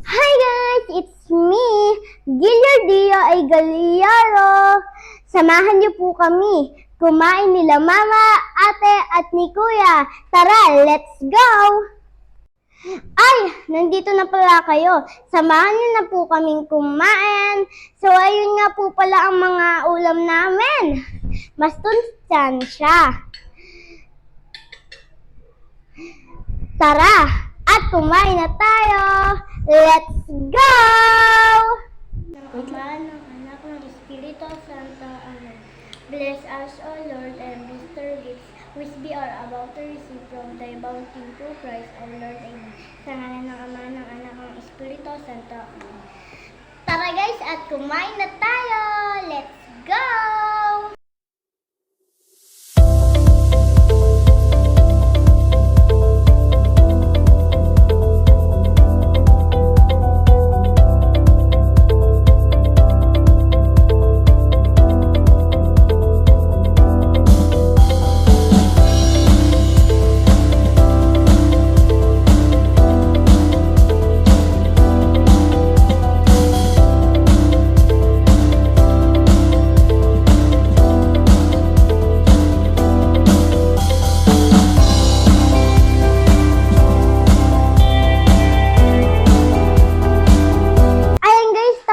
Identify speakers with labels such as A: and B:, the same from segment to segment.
A: Hi guys! It's me, Gilardia ay Galliaro. Samahan niyo po kami kumain nila Mama, Ate at ni Kuya. Tara, let's go! Ay, nandito na pala kayo. Samahan niyo na po kaming kumain. So, ayun nga po pala ang mga ulam namin. Mas siya. Tara, at kumain na tayo. Let's go! Ama ng anak ng Espiritu Santo. Amen. Bless us, O Lord, and bestow gifts which we are about to receive from thy bounty through Christ our Lord. Amen. Sa ngalan ng Ama, ng anak ng Espiritu Santo. Amen. Tara guys, at kumain na tayo. Let's go!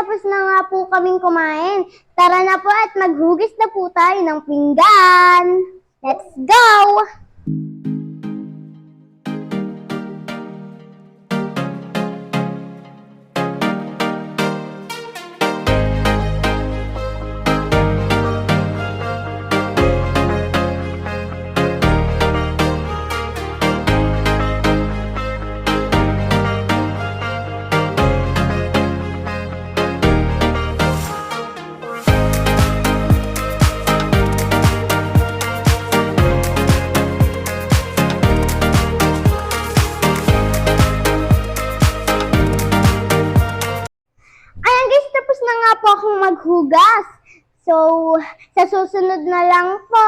A: Tapos na nga po kaming kumain. Tara na po at maghugis na po tayo ng pinggan. Let's go! Tapos na nga po akong maghugas. So, sa susunod na lang po.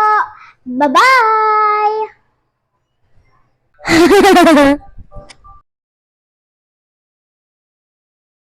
A: Bye-bye!